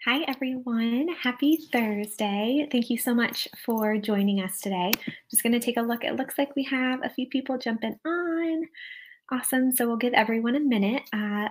Hi, everyone. Happy Thursday. Thank you so much for joining us today. Just going to take a look. It looks like we have a few people jumping on. Awesome. So we'll give everyone a minute.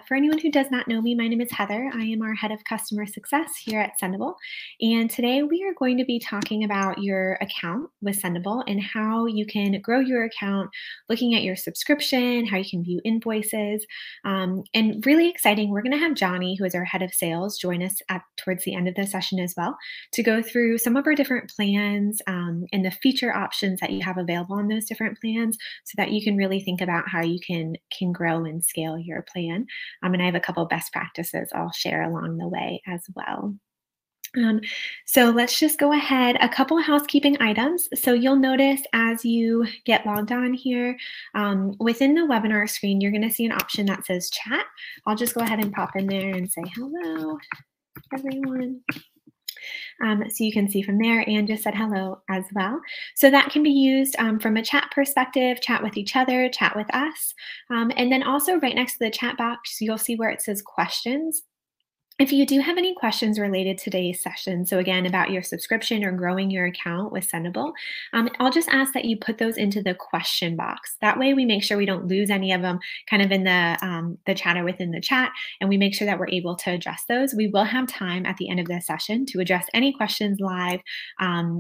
For anyone who does not know me, my name is Heather. I am our head of customer success here at Sendible. And today we are going to be talking about your account with Sendible and how you can grow your account, looking at your subscription, how you can view invoices. And really exciting, we're going to have Johnny, who is our head of sales, join us towards the end of the session as well to go through some of our different plans and the feature options that you have available on those different plans so that you can really think about how you can grow and scale your plan. And I have a couple best practices I'll share along the way as well. So let's just go ahead. A couple of housekeeping items. So you'll notice as you get logged on here, within the webinar screen, you're going to see an option that says chat. I'll just go ahead and pop in there and say hello, everyone. So you can see from there, and just said hello as well. So that can be used from a chat perspective, chat with each other, chat with us. And then also right next to the chat box, you'll see where it says questions. If you do have any questions related to today's session, so again, about your subscription or growing your account with Sendible, I'll just ask that you put those into the question box. That way we make sure we don't lose any of them kind of in the chat or within the chat, and we make sure that we're able to address those. We will have time at the end of the session to address any questions live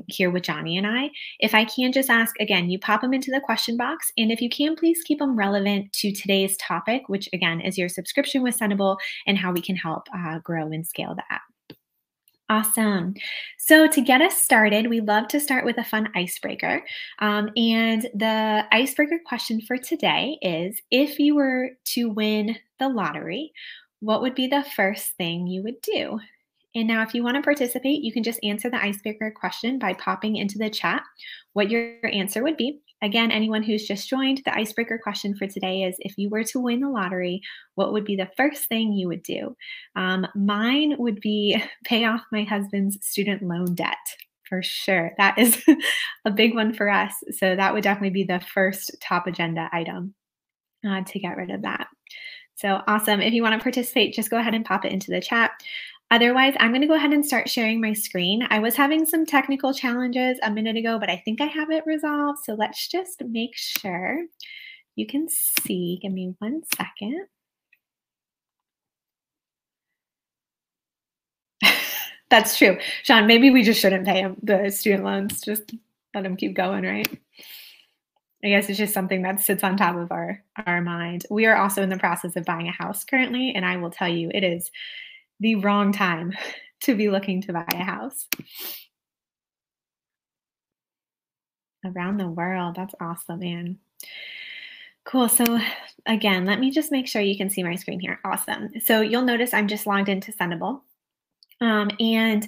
here with Johnny and I. If I can just ask, again, you pop them into the question box, and if you can, please keep them relevant to today's topic, which again is your subscription with Sendible and how we can help grow and scale that. Awesome. So to get us started, we love to start with a fun icebreaker. And the icebreaker question for today is, if you were to win the lottery, what would be the first thing you would do? And now if you want to participate, you can just answer the icebreaker question by popping into the chat what your answer would be. Again, anyone who's just joined, the icebreaker question for today is, if you were to win the lottery, what would be the first thing you would do? Mine would be pay off my husband's student loan debt. For sure. That is a big one for us. So that would definitely be the first top agenda item to get rid of that. So awesome. If you want to participate, just go ahead and pop it into the chat. Otherwise, I'm going to go ahead and start sharing my screen. I was having some technical challenges a minute ago, but I think I have it resolved. So let's just make sure you can see. Give me 1 second. That's true. Sean, maybe we just shouldn't pay him the student loans. Just let him keep going, right? I guess it's just something that sits on top of our mind. We are also in the process of buying a house currently, and I will tell you, it is the wrong time to be looking to buy a house. Around the world. That's awesome, man. Cool. So again, let me just make sure you can see my screen here. Awesome. So you'll notice I'm just logged into Sendible. And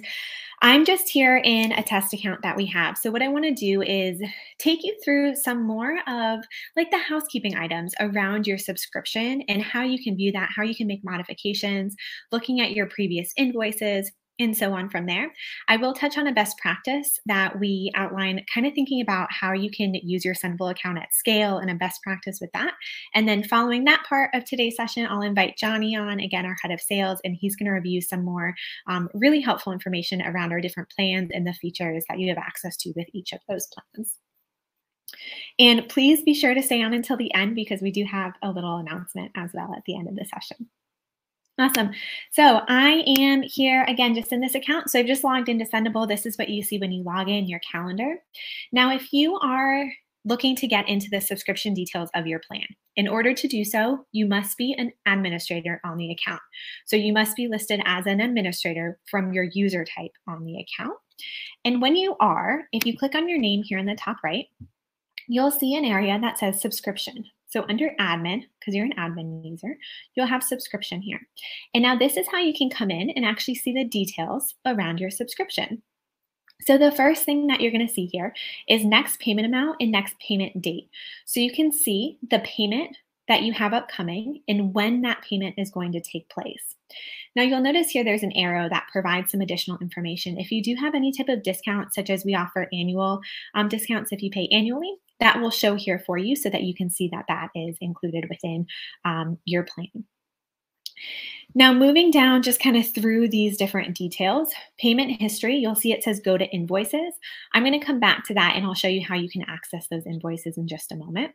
I'm just here in a test account that we have. So what I want to do is take you through some more of like the housekeeping items around your subscription and how you can view that, how you can make modifications, looking at your previous invoices, and so on from there. I will touch on a best practice that we outline, kind of thinking about how you can use your Sendible account at scale and a best practice with that. And then following that part of today's session, I'll invite Johnny on, again, our head of sales, and he's going to review some more really helpful information around our different plans and the features that you have access to with each of those plans. And please be sure to stay on until the end because we do have a little announcement as well at the end of the session. Awesome. So I am here again, just in this account. So I've just logged into Sendible. This is what you see when you log in, your calendar. Now, if you are looking to get into the subscription details of your plan, in order to do so, you must be an administrator on the account. So you must be listed as an administrator from your user type on the account. And when you are, if you click on your name here in the top right, you'll see an area that says subscription. So under admin, because you're an admin user, you'll have subscription here. And now this is how you can come in and actually see the details around your subscription. So the first thing that you're going to see here is next payment amount and next payment date. So you can see the payment that you have upcoming and when that payment is going to take place. Now you'll notice here there's an arrow that provides some additional information. If you do have any type of discount, such as we offer annual discounts if you pay annually, that will show here for you so that you can see that that is included within your plan. Now, moving down just kind of through these different details, payment history, you'll see it says go to invoices. I'm going to come back to that and I'll show you how you can access those invoices in just a moment.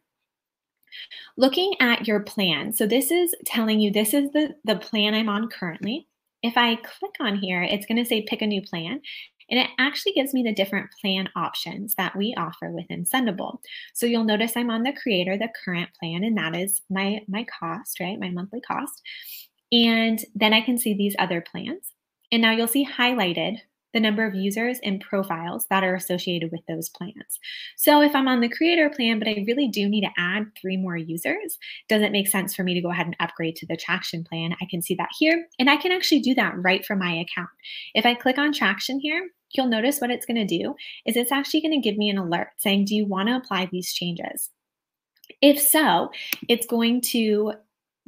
Looking at your plan, so this is telling you this is the plan I'm on currently. If I click on here, it's going to say pick a new plan. And it actually gives me the different plan options that we offer within Sendible. So you'll notice I'm on the creator, the current plan, and that is my cost, right? My monthly cost. And then I can see these other plans. And now you'll see highlighted the number of users and profiles that are associated with those plans. So if I'm on the creator plan, but I really do need to add 3 more users, does it make sense for me to go ahead and upgrade to the traction plan? I can see that here, and I can actually do that right from my account. If I click on traction here, you'll notice what it's going to do is it's actually going to give me an alert saying, do you want to apply these changes? If so, it's going to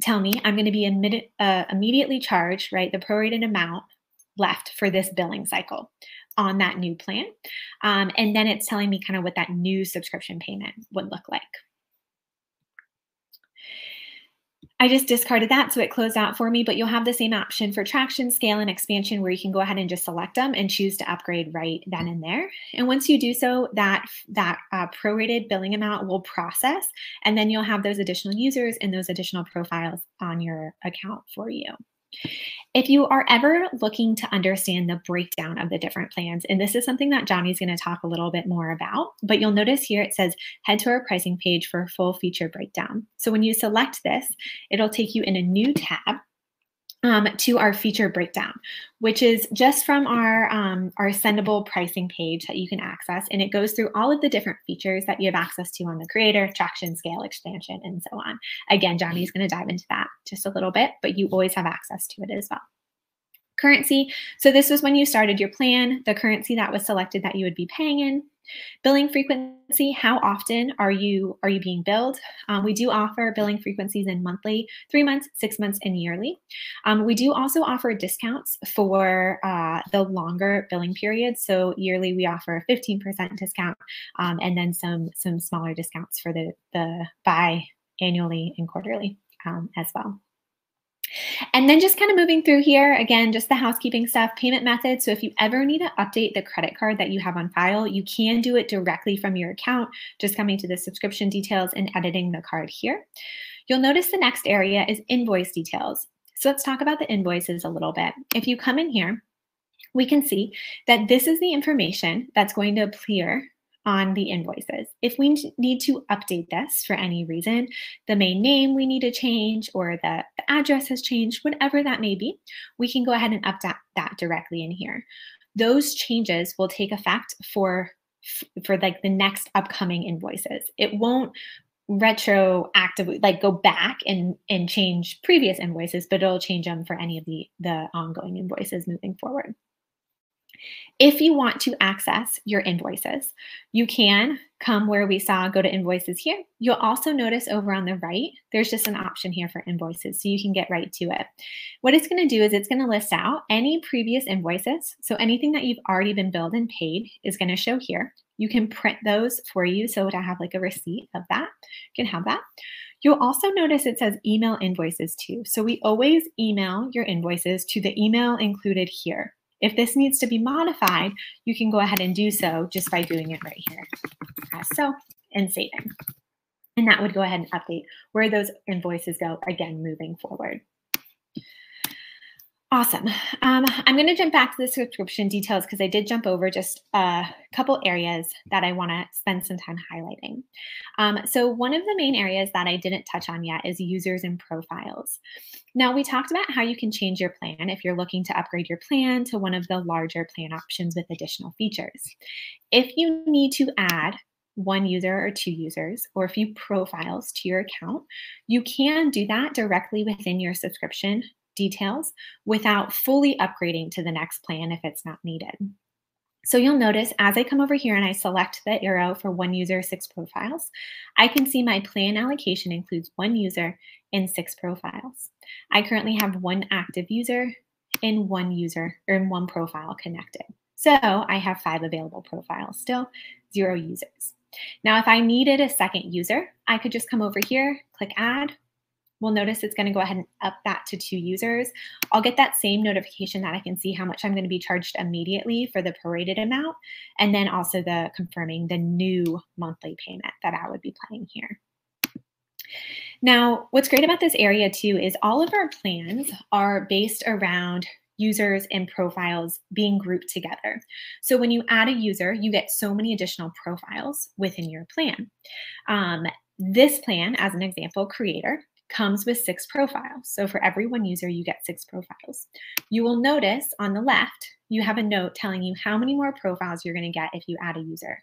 tell me I'm going to be immediately charged, right, the prorated amount left for this billing cycle on that new plan. And then it's telling me kind of what that new subscription payment would look like. I just discarded that, so it closed out for me, but you'll have the same option for traction, scale, and expansion where you can go ahead and just select them and choose to upgrade right then and there. And once you do so, that prorated billing amount will process, and then you'll have those additional users and those additional profiles on your account for you. If you are ever looking to understand the breakdown of the different plans, and this is something that Johnny's going to talk a little bit more about, but you'll notice here it says head to our pricing page for a full feature breakdown. So when you select this, it'll take you in a new tab to our feature breakdown, which is just from our Sendible pricing page that you can access. And it goes through all of the different features that you have access to on the creator, traction, scale, expansion, and so on. Again, Johnny's going to dive into that just a little bit, but you always have access to it as well. Currency. So this was when you started your plan, the currency that was selected that you would be paying in. Billing frequency, how often are you being billed? We do offer billing frequencies in monthly, 3 months, 6 months, and yearly. We do also offer discounts for the longer billing periods. So yearly, we offer a 15% discount, and then some smaller discounts for the bi-annually and quarterly as well. And then just kind of moving through here, again, just the housekeeping stuff, payment methods. So if you ever need to update the credit card that you have on file, you can do it directly from your account, just coming to the subscription details and editing the card here. You'll notice the next area is invoice details. So let's talk about the invoices a little bit. If you come in here, we can see that this is the information that's going to appear on the invoices. If we need to update this for any reason, the main name we need to change or the address has changed, whatever that may be, we can go ahead and update that directly in here. Those changes will take effect for like the next upcoming invoices. It won't retroactively like go back and change previous invoices, but it'll change them for any of the ongoing invoices moving forward. If you want to access your invoices, you can come where we saw go to invoices here. You'll also notice over on the right, there's just an option here for invoices, so you can get right to it. What it's going to do is it's going to list out any previous invoices. So anything that you've already been billed and paid is going to show here. You can print those for you, so to have like a receipt of that, you can have that. You'll also notice it says email invoices too. So we always email your invoices to the email included here. If this needs to be modified, you can go ahead and do so just by doing it right here, as so, and saving. And that would go ahead and update where those invoices go, again, moving forward. Awesome. I'm going to jump back to the subscription details because I did jump over just a couple areas that I want to spend some time highlighting. So one of the main areas that I didn't touch on yet is users and profiles. Now, we talked about how you can change your plan if you're looking to upgrade your plan to one of the larger plan options with additional features. If you need to add 1 user or 2 users or a few profiles to your account, you can do that directly within your subscription details without fully upgrading to the next plan if it's not needed. So you'll notice as I come over here and I select the arrow for 1 user, 6 profiles, I can see my plan allocation includes 1 user and 6 profiles. I currently have 1 active user and 1 user or 1 profile connected. So I have 5 available profiles, still 0 users. Now, if I needed a second user, I could just come over here, click add, we'll notice it's going to go ahead and up that to 2 users. I'll get that same notification that I can see how much I'm going to be charged immediately for the prorated amount, and then also the confirming the new monthly payment that I would be paying here. Now, what's great about this area too is all of our plans are based around users and profiles being grouped together. So when you add a user, you get so many additional profiles within your plan. This plan, as an example, Creator, comes with 6 profiles. So for every 1 user, you get 6 profiles. You will notice on the left, you have a note telling you how many more profiles you're going to get if you add a user.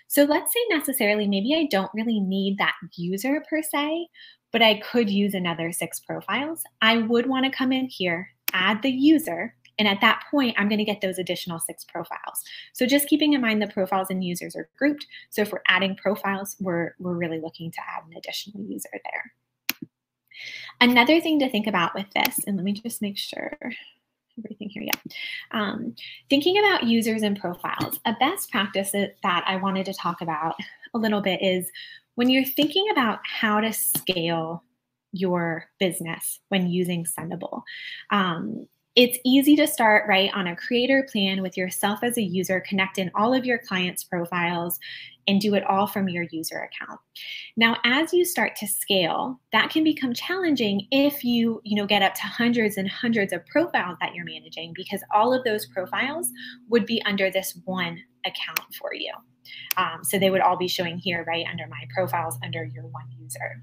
So let's say necessarily, maybe I don't really need that user per se, but I could use another 6 profiles. I would want to come in here, add the user, and at that point, I'm going to get those additional 6 profiles. So just keeping in mind the profiles and users are grouped. So if we're adding profiles, we're really looking to add an additional user there. Another thing to think about with this, and let me just make sure everything here, yeah. Thinking about users and profiles, a best practice that I wanted to talk about a little bit is when you're thinking about how to scale your business when using Sendible. It's easy to start right on a creator plan with yourself as a user, connect in all of your clients' profiles, and do it all from your user account. Now, as you start to scale, that can become challenging if you get up to hundreds and hundreds of profiles that you're managing, because all of those profiles would be under this one account for you. So they would all be showing here, right, under my profiles, under your 1 user.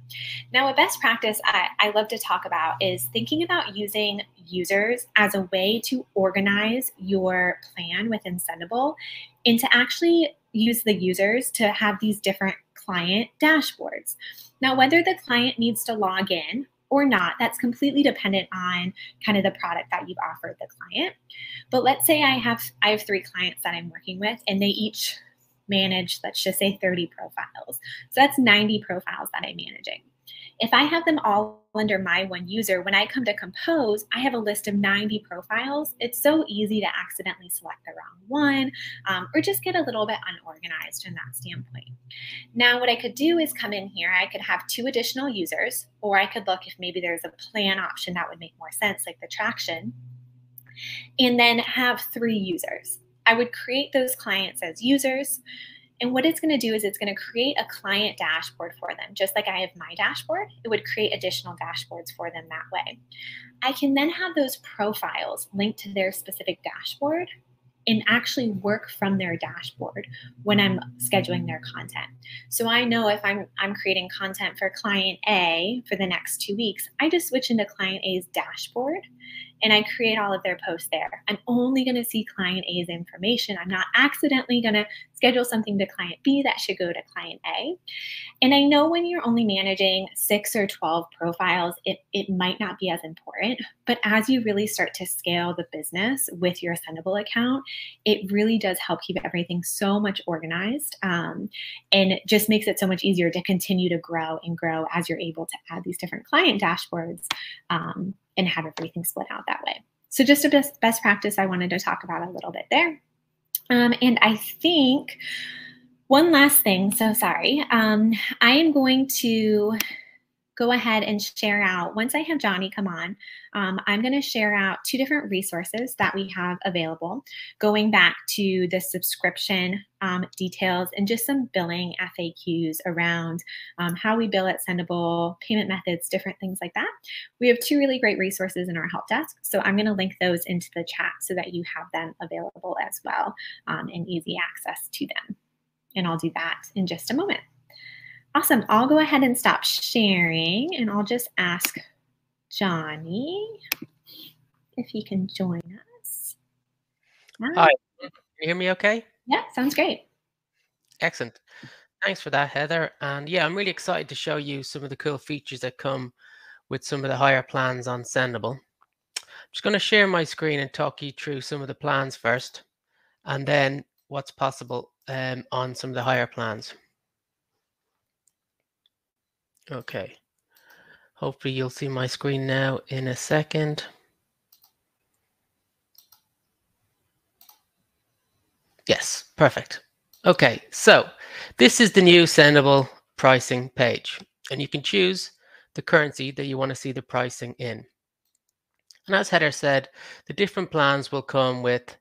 Now, a best practice I love to talk about is thinking about using users as a way to organize your plan within Sendible, and to actually use the users to have these different client dashboards. Now, whether the client needs to log in or not, that's completely dependent on kind of the product that you've offered the client. But let's say I have 3 clients that I'm working with, and they each manage, let's just say 30 profiles. So that's 90 profiles that I'm managing. If I have them all under my 1 user, when I come to compose, I have a list of 90 profiles. It's so easy to accidentally select the wrong one, or just get a little bit unorganized from that standpoint. Now, what I could do is come in here. I could have 2 additional users, or I could look if maybe there's a plan option that would make more sense, like the traction, and then have 3 users. I would create those clients as users. And what it's going to do is it's going to create a client dashboard for them. Just like I have my dashboard, it would create additional dashboards for them that way. I can then have those profiles linked to their specific dashboard and actually work from their dashboard when I'm scheduling their content. So I know if I'm creating content for client A for the next 2 weeks, I just switch into client A's dashboard and I create all of their posts there. I'm only going to see client A's information. I'm not accidentally going to schedule something to client B that should go to client A. And I know when you're only managing 6 or 12 profiles, it might not be as important. But as you really start to scale the business with your Sendible account, it really does help keep everything so much organized, and it just makes it so much easier to continue to grow and grow as you're able to add these different client dashboards, and have everything split out that way. So just a best practice I wanted to talk about a little bit there. And I think one last thing, so sorry, I am going to go ahead and share out, once I have Johnny come on, I'm going to share out 2 different resources that we have available, going back to the subscription details and just some billing FAQs around how we bill at Sendible, payment methods, different things like that. We have 2 really great resources in our help desk, so I'm going to link those into the chat so that you have them available as well, and easy access to them. And I'll do that in just a moment. Awesome. I'll go ahead and stop sharing, and I'll just ask Johnny if he can join us. Hi, can you hear me okay? Yeah, sounds great. Excellent. Thanks for that, Heather. And yeah, I'm really excited to show you some of the cool features that come with some of the higher plans on Sendible. I'm just going to share my screen and talk you through some of the plans first, and then what's possible on some of the higher plans. Okay. Hopefully you'll see my screen now in a second. Yes, perfect. Okay, so this is the new Sendible pricing page, and you can choose the currency that you want to see the pricing in. And as Heather said, the different plans will come with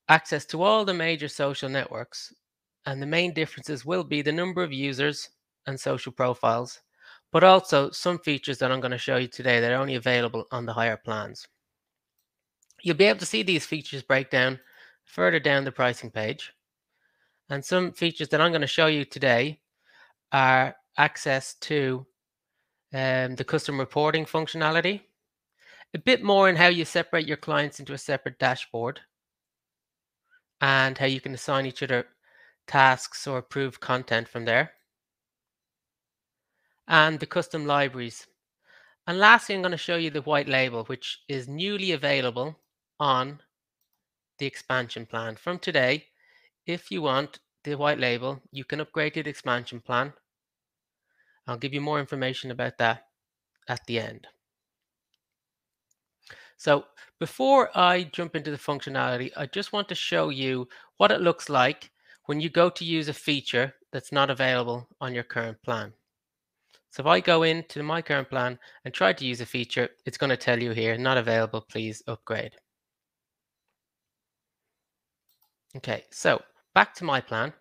access to all the major social networks. And the main differences will be the number of users and social profiles, but also some features that I'm going to show you today that are only available on the higher plans. You'll be able to see these features break down further down the pricing page. And some features that I'm going to show you today are access to the custom reporting functionality, a bit more in how you separate your clients into a separate dashboard, and how you can assign each other tasks or approve content from there, and the custom libraries. And lastly, I'm going to show you the white label, which is newly available on the expansion plan. From today, if you want the white label, you can upgrade to the expansion plan. I'll give you more information about that at the end. So before I jump into the functionality, I just want to show you what it looks like when you go to use a feature that's not available on your current plan. So if I go into my current plan and try to use a feature, it's going to tell you here, not available, please upgrade. Okay, so back to my plan.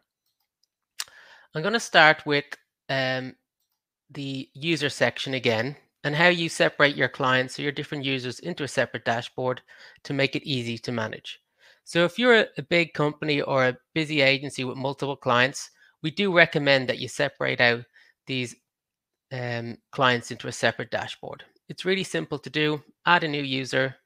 I'm going to start with the user section again, and how you separate your clients or your different users into a separate dashboard to make it easy to manage. So if you're a big company or a busy agency with multiple clients, we do recommend that you separate out these clients into a separate dashboard. It's really simple to do. Add a new user.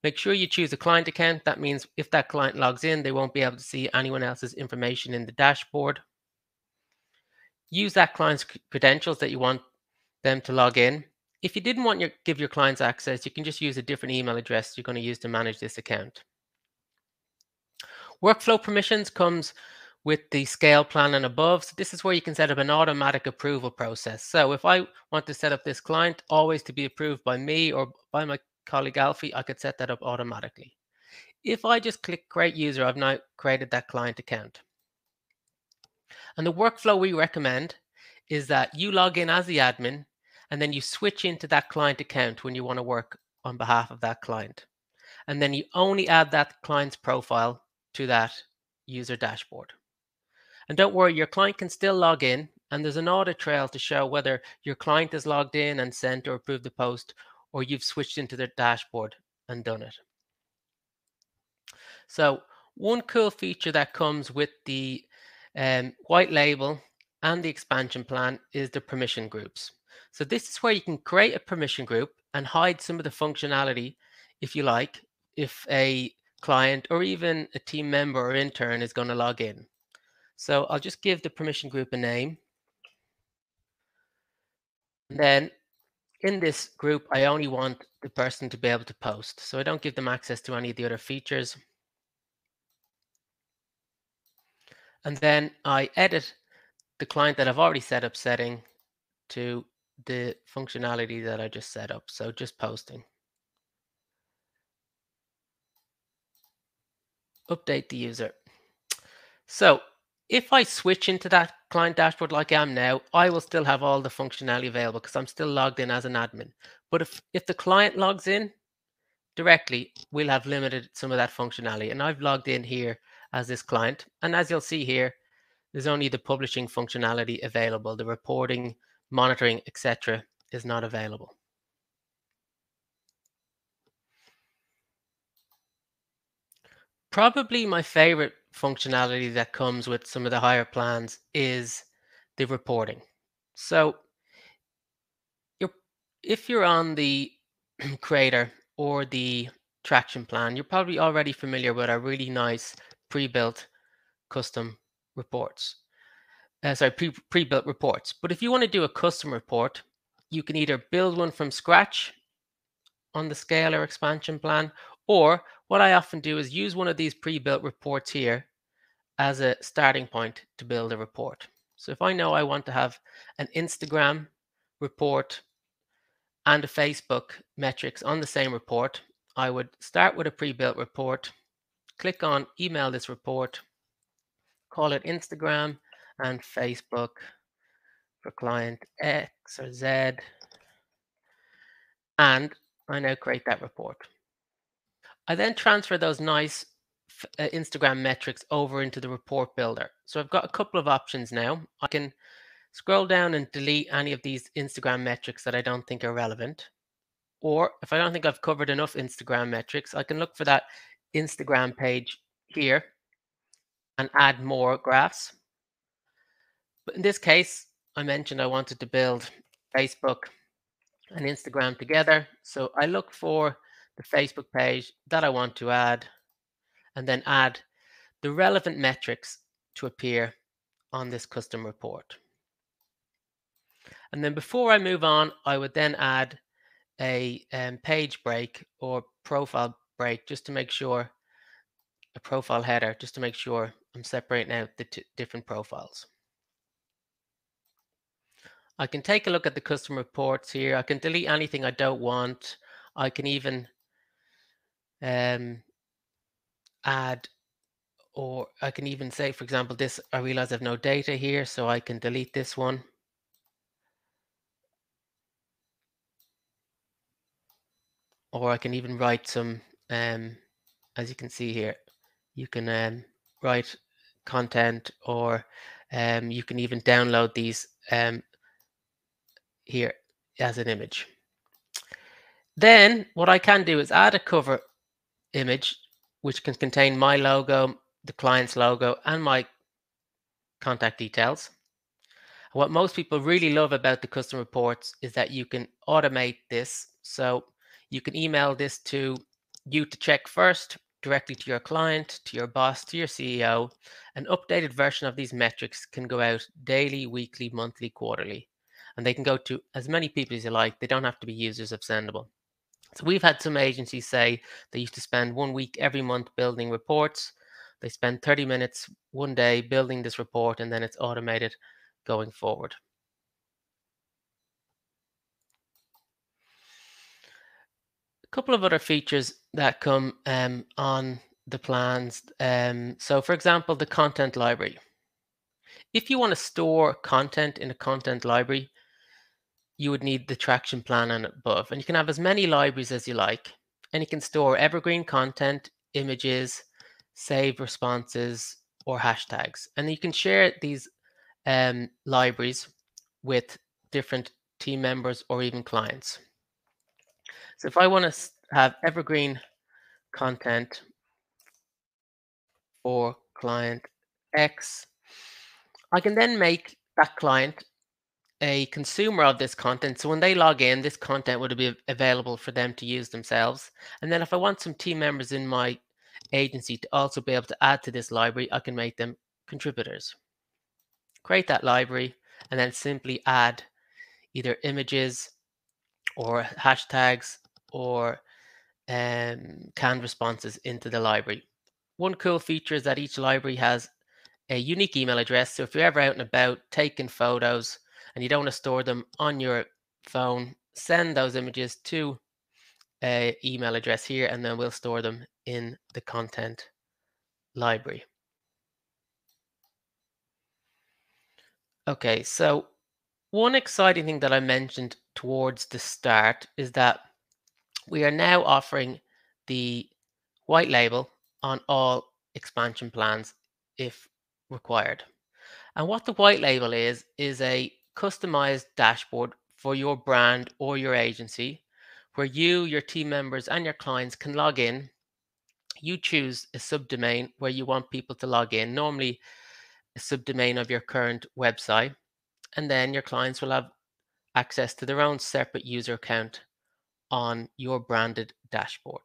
Make sure you choose a client account. That means if that client logs in, they won't be able to see anyone else's information in the dashboard. Use that client's credentials that you want them to log in. If you didn't want to give your clients access, you can just use a different email address you're going to use to manage this account. Workflow permissions comes with the scale plan and above. So this is where you can set up an automatic approval process. So if I want to set up this client always to be approved by me or by my colleague Alfie, I could set that up automatically. If I just click create user, I've now created that client account. And the workflow we recommend is that you log in as the admin and then you switch into that client account when you want to work on behalf of that client. And then you only add that client's profile to that user dashboard. And don't worry, your client can still log in, and there's an audit trail to show whether your client is logged in and sent or approved the post, or you've switched into their dashboard and done it. So one cool feature that comes with the white label and the expansion plan is the permission groups. So this is where you can create a permission group and hide some of the functionality if you like, if a client or even a team member or intern is going to log in. So I'll just give the permission group a name. And then in this group, I only want the person to be able to post. So I don't give them access to any of the other features. And then I edit the client that I've already set up setting to the functionality that I just set up. So just posting. Update the user. So if I switch into that client dashboard like I am now, I will still have all the functionality available because I'm still logged in as an admin. But if the client logs in directly, we'll have limited some of that functionality. And I've logged in here as this client. And as you'll see here, there's only the publishing functionality available. The reporting, monitoring, etc. is not available. Probably my favorite functionality that comes with some of the higher plans is the reporting. So if you're on the creator or the traction plan, you're probably already familiar with our really nice pre-built custom reports. Pre-built reports. But if you want to do a custom report, you can either build one from scratch on the scale or expansion plan, or what I often do is use one of these pre-built reports here as a starting point to build a report. So if I know I want to have an Instagram report and a Facebook metrics on the same report, I would start with a pre-built report, click on email this report, call it Instagram and Facebook for client X, X or Z, and I now create that report. I then transfer those nice Instagram metrics over into the report builder. So I've got a couple of options now. I can scroll down and delete any of these Instagram metrics that I don't think are relevant. Or if I don't think I've covered enough Instagram metrics, I can look for that Instagram page here and add more graphs. But in this case, I mentioned I wanted to build Facebook and Instagram together. So I look for the Facebook page that I want to add and then add the relevant metrics to appear on this custom report. And then before I move on, I would then add a page break or profile break just to make sure, a profile header, just to make sure I'm separating out the different profiles. I can take a look at the custom reports here. I can delete anything I don't want. I can even add, or I can even say, for example, this, I realize I have no data here, so I can delete this one. Or I can even write some, as you can see here, you can write content, or you can even download these here as an image. Then what I can do is add a cover image, which can contain my logo, the client's logo, and my contact details. What most people really love about the custom reports is that you can automate this. So you can email this to you to check first, directly to your client, to your boss, to your CEO. An updated version of these metrics can go out daily, weekly, monthly, quarterly, and they can go to as many people as you like. They don't have to be users of Sendible. So we've had some agencies say they used to spend 1 week every month building reports. They spend 30 minutes one day building this report, and then it's automated going forward. A couple of other features that come on the plans. So for example, the content library. If you want to store content in a content library, you would need the traction plan and above. And you can have as many libraries as you like. And you can store evergreen content, images, save responses, or hashtags. And you can share these libraries with different team members or even clients. So if I want to have evergreen content for client X, I can then make that client a consumer of this content. So when they log in, this content would be available for them to use themselves. And then if I want some team members in my agency to also be able to add to this library, I can make them contributors. Create that library and then simply add either images or hashtags or canned responses into the library. One cool feature is that each library has a unique email address. So if you're ever out and about taking photos and you don't want to store them on your phone, send those images to an email address here, and then we'll store them in the content library. Okay, so one exciting thing that I mentioned towards the start is that we are now offering the white label on all expansion plans if required. And what the white label is a customized dashboard for your brand or your agency where you, your team members, and your clients can log in. You choose a subdomain where you want people to log in, normally a subdomain of your current website, and then your clients will have access to their own separate user account on your branded dashboard.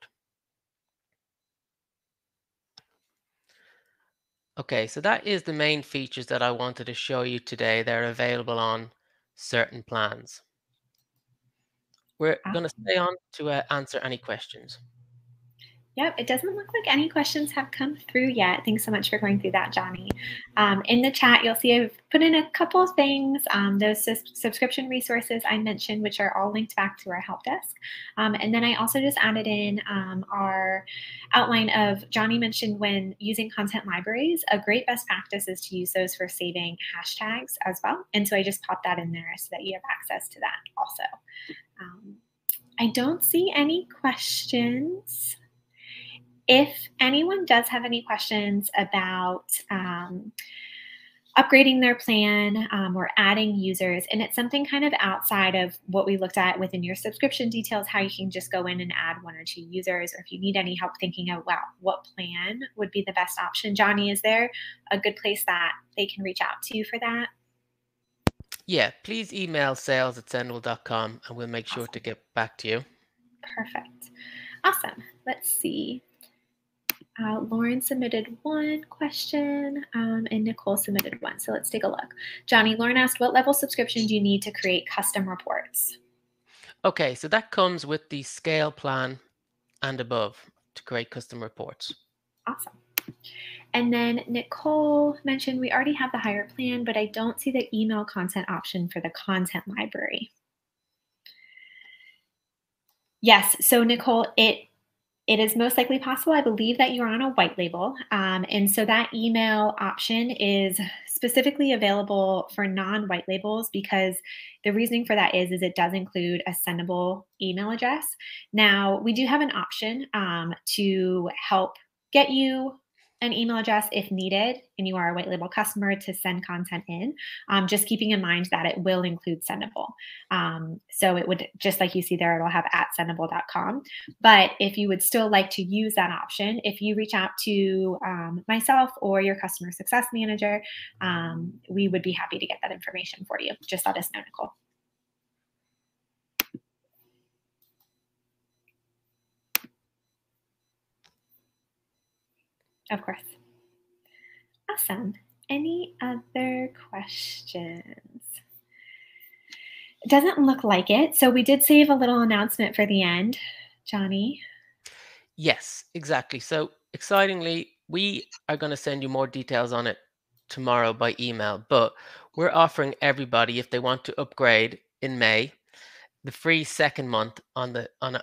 Okay, so that is the main features that I wanted to show you today. They're available on certain plans. We're going to Awesome. stay on to answer any questions. Yep, it doesn't look like any questions have come through yet. Thanks so much for going through that, Johnny. In the chat, you'll see I've put in a couple of things, those subscription resources I mentioned, which are all linked back to our help desk. And then I also just added in our outline of, Johnny mentioned when using content libraries, a great best practice is to use those for saving hashtags as well. And so I just popped that in there so that you have access to that also. I don't see any questions. If anyone does have any questions about upgrading their plan or adding users, and it's something kind of outside of what we looked at within your subscription details, how you can just go in and add 1 or 2 users, or if you need any help thinking of, wow, what plan would be the best option, Johnny, is there a good place that they can reach out to you for that? Yeah, please email sales@sendible.com and we'll make sure to get back to you. Perfect. Awesome. Let's see. Lauren submitted 1 question and Nicole submitted 1. So let's take a look. Johnny, Lauren asked, what level subscription do you need to create custom reports? Okay, so that comes with the scale plan and above to create custom reports. Awesome. And then Nicole mentioned we already have the higher plan, but I don't see the email content option for the content library. Yes, so Nicole, it is most likely possible. I believe that you're on a white label. And so that email option is specifically available for non-white labels because the reasoning for that is it does include a sendable email address. Now, we do have an option to help get you an email address if needed, and you are a white label customer to send content in, just keeping in mind that it will include Sendable. So it would, just like you see there, it'll have @sendable.com. But if you would still like to use that option, if you reach out to myself or your customer success manager, we would be happy to get that information for you. Just let us know, Nicole. Of course. Awesome. Any other questions? It doesn't look like it. So we did save a little announcement for the end, Johnny. Yes, exactly. So excitingly, we are going to send you more details on it tomorrow by email, but we're offering everybody, if they want to upgrade in May, the free second month on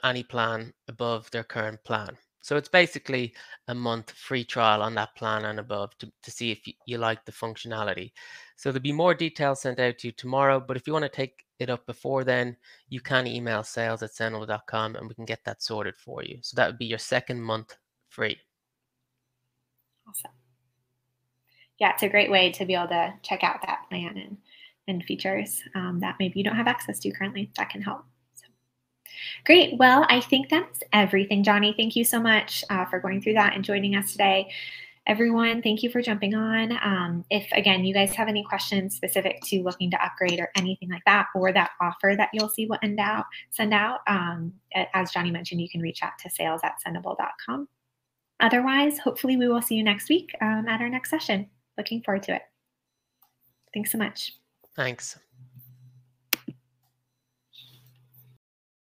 any plan above their current plan. So it's basically a month free trial on that plan and above to see if you like the functionality. So there'll be more details sent out to you tomorrow, but if you want to take it up before then, you can email sales@sendible.com and we can get that sorted for you. So that would be your second month free. Awesome. Yeah, it's a great way to be able to check out that plan and features that maybe you don't have access to currently. That can help. So, great. Well, I think that's everything, Johnny. Thank you so much for going through that and joining us today. Everyone, thank you for jumping on. If, again, you guys have any questions specific to looking to upgrade or anything like that, or that offer that you'll see will send out, as Johnny mentioned, you can reach out to sales@sendable.com. Otherwise, hopefully we will see you next week at our next session. Looking forward to it. Thanks so much. Thanks.